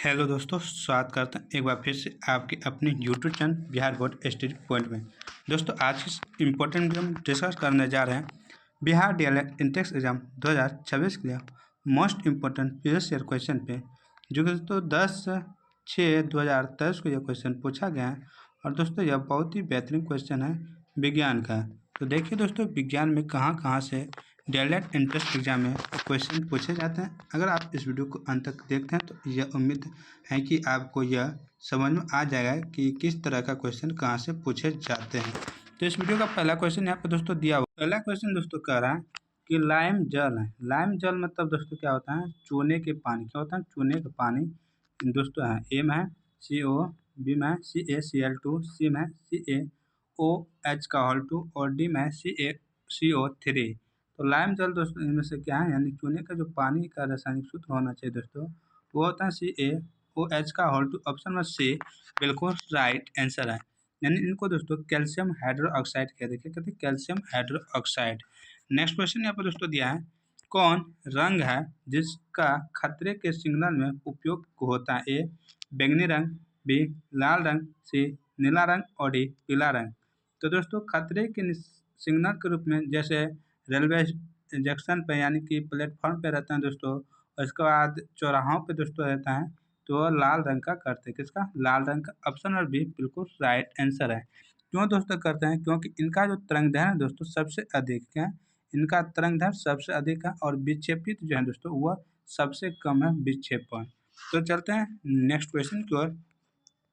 Hello दोस्तों, स्वागत करते हैं एक बार फिर से आपके अपने YouTube channel Bihar board study point में। दोस्तों, आज इस इम्पोर्टेंट वीडियो में डिस्कस करने जा रहे हैं बिहार डीएलएड इंटेक्स एग्जाम 2026 के लिए most important previous year question पे, जो कि दोस्तों 10/6/2023 को यह क्वेश्चन पूछा गया है। और दोस्तों, यह बहुत ही बेहतरीन क्वेश्चन है विज्ञान का। तो देखिए दोस्तों, विज्ञान में कहाँ कहाँ से डीएलएड इंट्रेंस एग्जाम में क्वेश्चन पूछे जाते हैं। अगर आप इस वीडियो को अंत तक देखते हैं तो यह उम्मीद है कि आपको यह समझ में आ जाएगा कि किस तरह का क्वेश्चन कहाँ से पूछे जाते हैं। तो इस वीडियो का पहला क्वेश्चन यहाँ पर दोस्तों दिया हुआ। पहला क्वेश्चन दोस्तों कह रहा है कि लाइम जल है। लाइम जल मतलब दोस्तों क्या होता है? चूने के पानी। क्या होता है? चूने का पानी दोस्तों है। ए में है CO, बी में है CaCl2, सी में है CaOH का होल 2 और डी में है CO3। तो लाइम जल दोस्तों इनमें से क्या है? यानी चूने का जो पानी का रासायनिक सूत्र होना चाहिए दोस्तों, वो होता है CaOH का होल 2। ऑप्शन में सी बिल्कुल राइट आंसर है। यानी इनको दोस्तों कैल्शियम हाइड्रोक्साइड कहते हैं। क्या कहते हैं? Calcium hydroxide. नेक्स्ट क्वेश्चन यहाँ पर दोस्तों दिया है, कौन रंग है जिसका खतरे के सिग्नल में उपयोग होता है? ए बैंगनी रंग, बी लाल रंग, सी नीला रंग और डी पीला रंग। तो दोस्तों खतरे के सिग्नल के रूप में जैसे रेलवे जंक्शन पे यानी कि प्लेटफॉर्म पे रहते हैं दोस्तों, और इसके बाद चौराहों पे दोस्तों रहता है, तो लाल रंग का करते हैं। किसका? लाल रंग का। ऑप्शन नंबर बी बिल्कुल राइट आंसर है। क्यों दोस्तों करते हैं? क्योंकि इनका जो तरंगदैर्घ्य है दोस्तों सबसे अधिक है। इनका तरंगदैर्घ्य सबसे अधिक है और विक्षेपित जो है दोस्तों वह सबसे कम है विक्षेपण। तो चलते हैं नेक्स्ट क्वेश्चन की ओर।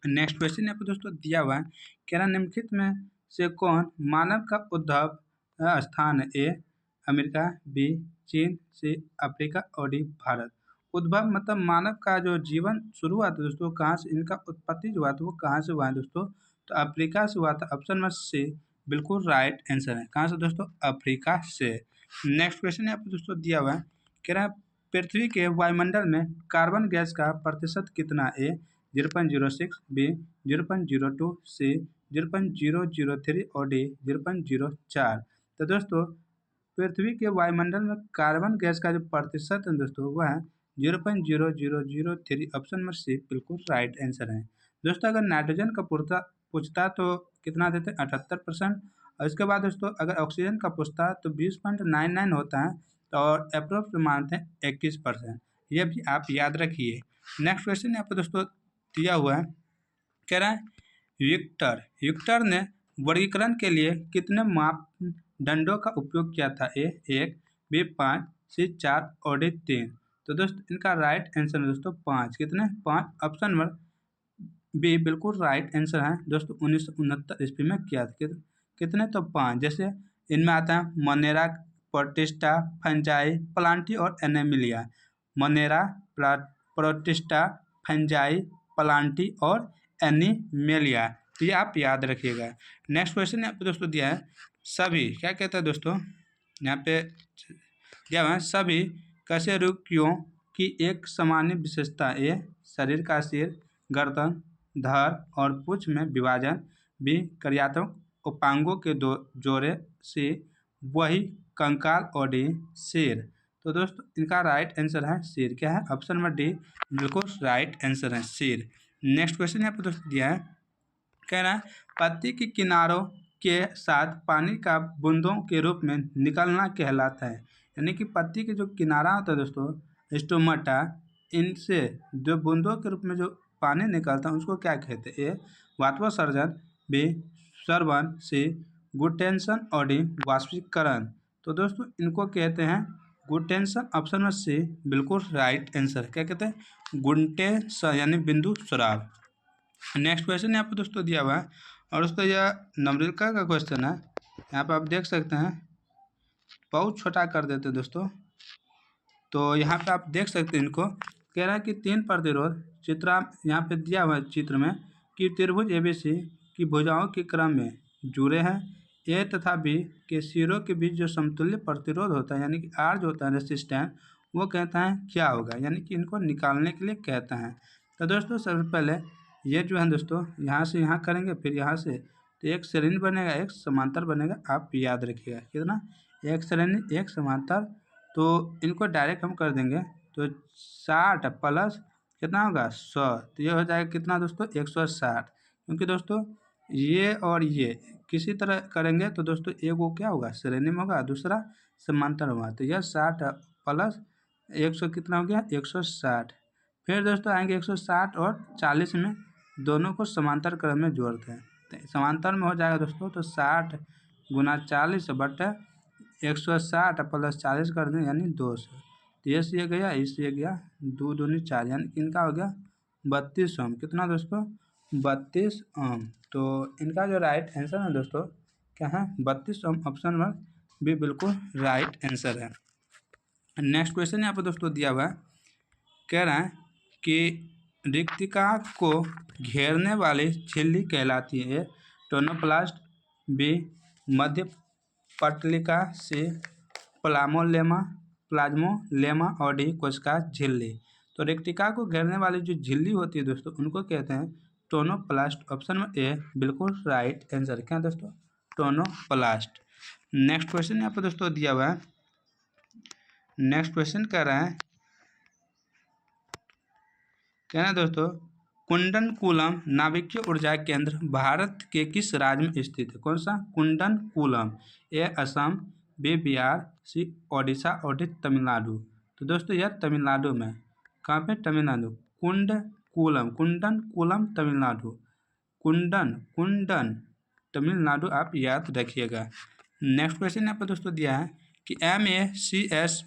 नेक्स्ट क्वेश्चन यहाँ पे दोस्तों दिया हुआ है, कह रहा निम्नलिखित में से कौन मानव का उद्भव स्थान है? ए अमेरिका, बी चीन, सी अफ्रीका और डी भारत। उद्भव मतलब मानव का जो जीवन शुरू हुआ था दोस्तों, कहाँ से इनका उत्पत्ति जो हुआ था वो कहाँ से हुआ है दोस्तों? तो अफ्रीका से हुआ था। ऑप्शन नंबर सी बिल्कुल राइट आंसर है। कहाँ से दोस्तों? अफ्रीका से। नेक्स्ट क्वेश्चन यहाँ पे दोस्तों दिया हुआ है, कह रहा है पृथ्वी के वायुमंडल में कार्बन गैस का प्रतिशत कितना? ए 0.06, बी 0.02, सी 0.003 और डी 0.04। तो दोस्तों पृथ्वी के वायुमंडल में कार्बन गैस का जो प्रतिशत है दोस्तों वह है 0.0003। ऑप्शन नंबर सी बिल्कुल राइट आंसर है। दोस्तों अगर नाइट्रोजन का पूछता तो कितना देते? 78%। और इसके बाद दोस्तों अगर ऑक्सीजन का पूछता तो 20.99 होता है, तो और अप्रोक्स मानते हैं 21%। ये भी आप याद रखिए। नेक्स्ट क्वेश्चन यहाँ पर दोस्तों दिया हुआ है, कह रहा है विक्टर ने वर्गीकरण के लिए कितने मापदंडों का उपयोग किया था? ए 1, बी 5, सी 4 और डी 3। तो दोस्तों इनका राइट आंसर है दोस्तों 5। कितने? 5। ऑप्शन नंबर बी बिल्कुल राइट आंसर है दोस्तों। 1969 ईस्वी में किया था। कितने? तो 5। जैसे इनमें आता है मोनेरा, प्रोटिस्टा, फंजाई, प्लांटी और एनेमिलिया। मोनेरा, प्रोटिस्टा, फंजाई, प्लांटी और एनीमेलिया। तो ये आप याद रखिएगा। नेक्स्ट क्वेश्चन यहाँ पे दोस्तों दिया है, सभी क्या कहते हैं दोस्तों? यहाँ पे दिया हुआ है सभी कशेरुकियों की एक सामान्य विशेषता। ए शरीर का सिर, गर्दन, धड़ और पूंछ में विभाजन, बी क्रियात्मक उपांगों के दो जोड़े, सी वही कंकाल और डी सिर। तो दोस्तों इनका राइट आंसर है सिर। क्या है? ऑप्शन नंबर डी बिल्कुल राइट आंसर है सिर। नेक्स्ट क्वेश्चन यहाँ पर दोस्तों दिया है, कह रहा है पत्ती के किनारों के साथ पानी का बूंदों के रूप में निकलना कहलाता है। यानी कि पत्ती के जो किनारा होता है दोस्तों स्टोमाटा, इनसे जो बूंदों के रूप में जो पानी निकलता है उसको क्या कहते हैं? ए वाष्पोत्सर्जन, बी स्रवण, सी गुड टेंशन और डी वाष्पीकरण। तो दोस्तों इनको कहते हैं guttation. Option number C बिल्कुल राइट आंसर। क्या कहते हैं? गुंटेशन यानी बिंदु स्राव। नेक्स्ट क्वेश्चन यहाँ पर दोस्तों दिया हुआ है और दोस्तों यह नम्रता का क्वेश्चन है। यहाँ पर आप देख सकते हैं, बहुत छोटा कर देते हैं दोस्तों। तो यहाँ पे आप देख सकते हैं इनको, कह रहा है कि 3 प्रतिरोध चित्रा यहाँ पे दिया हुआ है चित्र में कि त्रिभुज ABC की भुजाओं के क्रम में जुड़े हैं। ए तथा बी के सिरों के बीच जो समतुल्य प्रतिरोध होता है यानी कि R जो होता है रेसिस्टेंस, वो कहता है क्या होगा? यानी कि इनको निकालने के लिए कहता है। तो दोस्तों सबसे पहले ये जो है दोस्तों यहाँ से यहाँ करेंगे, फिर यहाँ से तो एक श्रेणी बनेगा, एक समांतर बनेगा। आप याद रखिएगा कितना? एक श्रेणी एक समांतर। तो इनको डायरेक्ट हम कर देंगे तो 60 प्लस कितना होगा 100, तो ये हो जाएगा कितना दोस्तों 160, क्योंकि दोस्तों ये और ये किसी तरह करेंगे तो दोस्तों एक वो क्या होगा श्रेणी में होगा, दूसरा समांतर होगा, तो यह 60 प्लस 100 कितना हो गया 160। फिर दोस्तों आएंगे 160 और 40 में दोनों को समांतर क्रम में जोड़ते हैं, तो समांतर में हो जाएगा दोस्तों, तो 60 गुना 40 बटे 160 प्लस 40 कर दें यानी 200, तो ये गया इससे गया 2 दूनी 4 यानी इनका हो गया 32 ओम। कितना दोस्तों 32 ओम। तो इनका जो राइट आंसर है दोस्तों क्या है 32 ओम। ऑप्शन नंबर बी बिल्कुल राइट आंसर है। नेक्स्ट क्वेश्चन यहाँ पर दोस्तों दिया हुआ है, कह रहा है कि रिक्तिका को घेरने वाली झिल्ली कहलाती है ए टोनोप्लास्ट, बी मध्य पटलिका, सी प्लाज्मोलेमा और डी कोशिका झिल्ली। तो रिक्तिका को घेरने वाली जो झिल्ली होती है दोस्तों उनको कहते हैं टोनोप्लास्ट। ऑप्शन में ए बिल्कुल राइट आंसर। क्या दोस्तों टोनोप्लास्ट। नेक्स्ट क्वेश्चन यहाँ पर दोस्तों दिया हुआ है, नेक्स्ट क्वेश्चन कह रहा है, कहना है दोस्तों कुंडनकुलम नाभिकीय ऊर्जा केंद्र भारत के किस राज्य में स्थित है। कौन सा कुंडनकुलम, ए असम, बी बिहार, सी ओडिशा और डी तमिलनाडु। तो दोस्तों यह तमिलनाडु में, कहाँ पे तमिलनाडु, कुंडनकुलम तमिलनाडु, कुंडन तमिलनाडु, आप याद रखिएगा। नेक्स्ट क्वेश्चन यहाँ पर दोस्तों दिया है कि MACS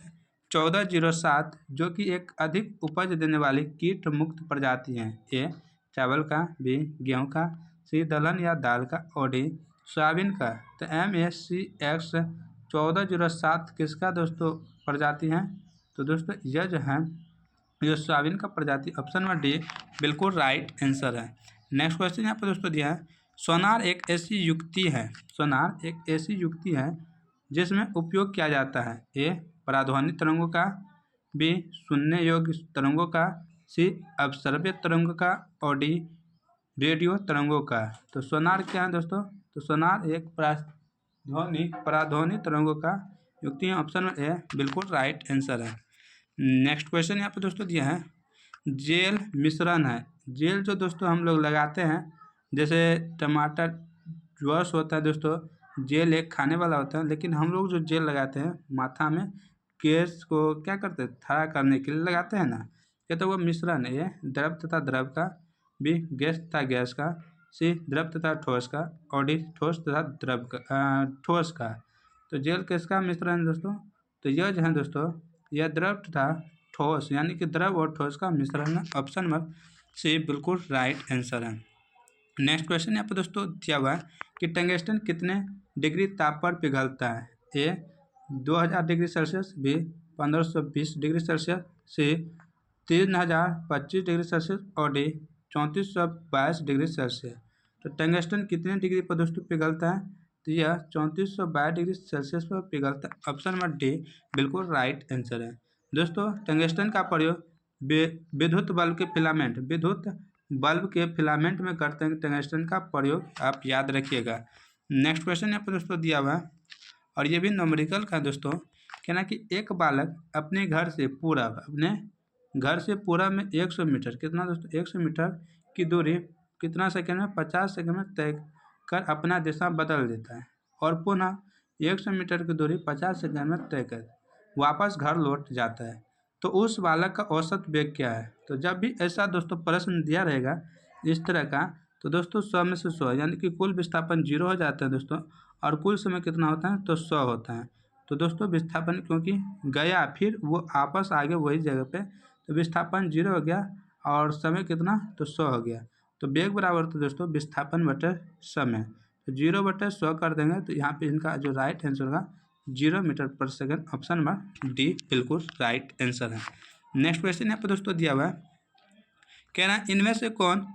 1407 जो कि एक अधिक उपज देने वाली कीट मुक्त प्रजाति है, ए चावल का, बी गेहूं का, सी दलहन या दाल का और डी सोयाबीन का। तो MACS 1407 किसका दोस्तों प्रजाति है, तो दोस्तों यह जो है ये सोयाबीन का प्रजाति। ऑप्शन नंबर डी बिल्कुल राइट आंसर है। नेक्स्ट क्वेश्चन यहाँ पर दोस्तों दिया है, सोनार एक ऐसी युक्ति है, सोनार एक ऐसी युक्ति है जिसमें उपयोग किया जाता है, ए पराध्वनि तरंगों का, बी सुनने योग्य तरंगों का, सी अपसर्व्य तरंगों का और डी रेडियो तरंगों का। तो सोनार क्या है दोस्तों, तो सोनार एक पराध्वनि तरंगों का युक्ति है। ऑप्शन में ए बिल्कुल राइट आंसर है। नेक्स्ट क्वेश्चन यहाँ पे दोस्तों दिया है, जेल मिश्रण है, जेल जो दोस्तों हम लोग लगाते हैं जैसे टमाटर रस होता है दोस्तों, जेल एक खाने वाला होता है, लेकिन हम लोग जो जेल लगाते हैं माथा में केस को क्या करते हैं खड़ा करने के लिए लगाते हैं ना, ये तो वो मिश्रण है, ये द्रव तथा द्रव का, बी गैस तथा गैस का, सी द्रव तथा ठोस का और डी ठोस तथा द्रव का ठोस का। तो जेल किसका मिश्रण है दोस्तों, तो यह जो है दोस्तों यह द्रव तथा ठोस यानी कि द्रव और ठोस का मिश्रण है। ऑप्शन नंबर सी बिल्कुल राइट आंसर है। नेक्स्ट क्वेश्चन यहाँ पर दोस्तों दिया हुआ है कि टंगस्टन कितने डिग्री ताप पर पिघलता है, A 2000 degree Celsius, B 1520 degree Celsius, C 3025 degree Celsius और डी 3422 डिग्री सेल्सियस। तो टंगस्टन कितने डिग्री पर दोस्तों पिघलता है, तो यह 3422 डिग्री सेल्सियस पर पिघलता है। ऑप्शन नंबर डी बिल्कुल राइट आंसर है। दोस्तों टंगस्टन का प्रयोग विद्युत बल्ब के फिलामेंट, विद्युत बल्ब के फिलामेंट में करते हैं टंगस्टन का प्रयोग, आप याद रखिएगा। नेक्स्ट क्वेश्चन यहाँ पर दोस्तों दिया हुआ है और ये भी न्यूमेरिकल का दोस्तों, कहना कि एक बालक अपने घर से पूरब में 100 मीटर, कितना दोस्तों 100 मीटर की दूरी कितना सेकंड में 50 सेकंड में तय कर अपना दिशा बदल देता है और पुनः 100 मीटर की दूरी 50 सेकंड में तय कर वापस घर लौट जाता है, तो उस बालक का औसत वेग क्या है। तो जब भी ऐसा दोस्तों प्रश्न दिया रहेगा इस तरह का, तो दोस्तों 100 में से 100 यानी कि कुल विस्थापन 0 हो जाता है दोस्तों, और कुल समय कितना होता है तो 100 होता है। तो दोस्तों विस्थापन क्योंकि गया फिर वो आपस आ गया वही जगह पे, तो विस्थापन 0 हो गया और समय कितना तो 100 हो गया। तो वेग बराबर तो दोस्तों विस्थापन बटे समय, तो 0 बटे 100 कर देंगे, तो यहाँ पे इनका जो राइट आंसर होगा 0 मीटर पर सेकंड। ऑप्शन नंबर डी बिल्कुल राइट आंसर है। नेक्स्ट क्वेश्चन यहाँ पर दोस्तों दिया हुआ है, कह रहा है इनमें से कौन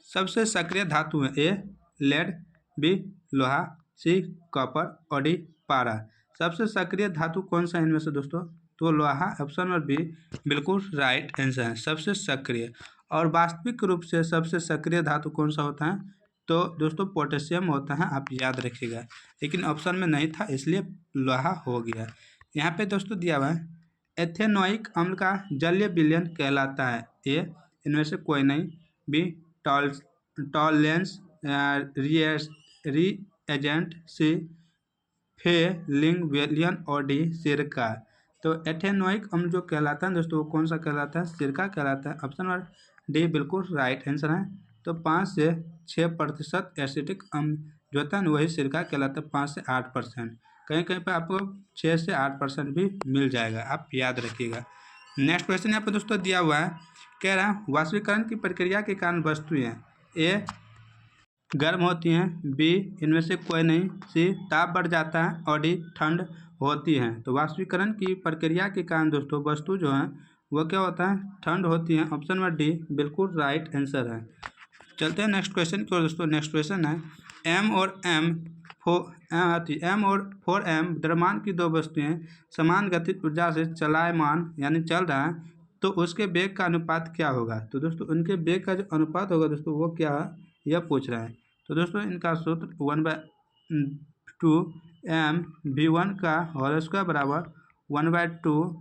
सबसे सक्रिय धातु है, ए लेड, बी लोहा, सी कॉपर और डी पारा। सबसे सक्रिय धातु कौन सा है इनमें से दोस्तों, तो लोहा। ऑप्शन नंबर बी बिल्कुल राइट आंसर है, सबसे सक्रिय। और वास्तविक रूप से सबसे सक्रिय धातु कौन सा होता है, तो दोस्तों पोटेशियम होता है, आप याद रखिएगा, लेकिन ऑप्शन में नहीं था इसलिए लोहा हो गया। यहाँ पे दोस्तों दिया हुआ है एथेनोइक अम्ल का जलीय विलयन कहलाता है, ए इनमें से कोई नहीं। B tolerance reagent. सी फेलिंगवेलियन। और डी सिरका। तो एथेनोइक अम्ल जो कहलाता है दोस्तों वो कौन सा कहलाता है? सिरका कहलाता है। ऑप्शन नंबर डी बिल्कुल राइट आंसर है। तो 5 से 6% एसिटिक अम्ल जो होता है ना वही सिरका कहलाता है, 5 से 8%। कहीं कहीं पर आपको 6 से 8% भी मिल जाएगा, आप याद रखिएगा। नेक्स्ट क्वेश्चन यहाँ पर दोस्तों दिया हुआ है, कह रहा है वाष्पीकरण की प्रक्रिया के कारण वस्तुएं ए गर्म होती हैं, बी इनमें से कोई नहीं, सी ताप बढ़ जाता है, और डी ठंड होती हैं। तो वाष्पीकरण की प्रक्रिया के कारण दोस्तों वस्तु जो है वो क्या होता है? ठंड होती है। ऑप्शन नंबर डी बिल्कुल राइट आंसर है। चलते हैं नेक्स्ट क्वेश्चन की ओर दोस्तों। नेक्स्ट क्वेश्चन है एम और 4m द्रव्यमान की दो वस्तुएं समान गति ऊर्जा से चलायमान यानी चल रहा है तो उसके वेग का अनुपात क्या होगा? तो दोस्तों उनके वेग का जो अनुपात होगा दोस्तों वो क्या है यह पूछ रहा है। तो दोस्तों इनका सूत्र 1/2m v1 का होल स्क्वायर बराबर 1/2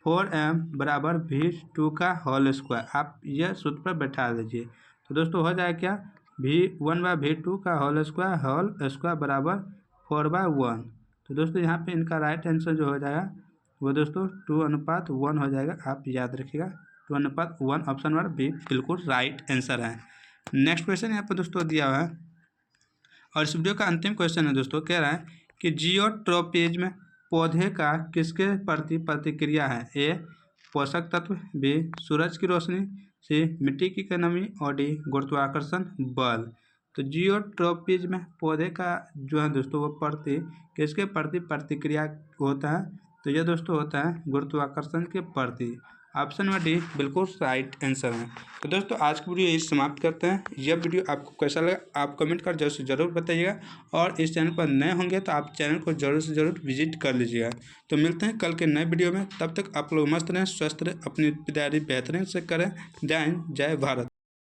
4m बराबर v2 का होल स्क्वायर। आप यह सूत्र पर बैठा दीजिए तो दोस्तों हो जाए क्या? v1/v2 का होल स्क्वायर बराबर 4/1। तो दोस्तों यहाँ पे इनका राइट आंसर जो हो जाएगा वो दोस्तों 2:1 हो जाएगा। आप याद रखिएगा 2:1। ऑप्शन नंबर बी बिल्कुल राइट आंसर है। नेक्स्ट क्वेश्चन यहाँ पर दोस्तों दिया हुआ है और इस वीडियो का अंतिम क्वेश्चन है दोस्तों, कह रहा है कि जियोट्रोपिज्म पौधे का किसके प्रति प्रतिक्रिया है? ए पोषक तत्व, बी सूरज की रोशनी, सी मिट्टी की नमी, और डी गुरुत्वाकर्षण बल। तो जियोट्रोपिज्म पौधे का जो है दोस्तों वो किसके प्रति प्रतिक्रिया होता है? तो यह दोस्तों होता है गुरुत्वाकर्षण के प्रति। ऑप्शन नंबर डी बिल्कुल राइट आंसर है। तो दोस्तों आज की वीडियो यही समाप्त करते हैं। यह वीडियो आपको कैसा लगा आप कमेंट कर जरूर बताइएगा, और इस चैनल पर नए होंगे तो आप चैनल को जरूर से जरूर विजिट कर लीजिएगा। तो मिलते हैं कल के नए वीडियो में, तब तक आप लोग मस्त रहें, स्वस्थ रहें, अपनी तैयारी बेहतरीन से करें। जय हिंद, जय भारत।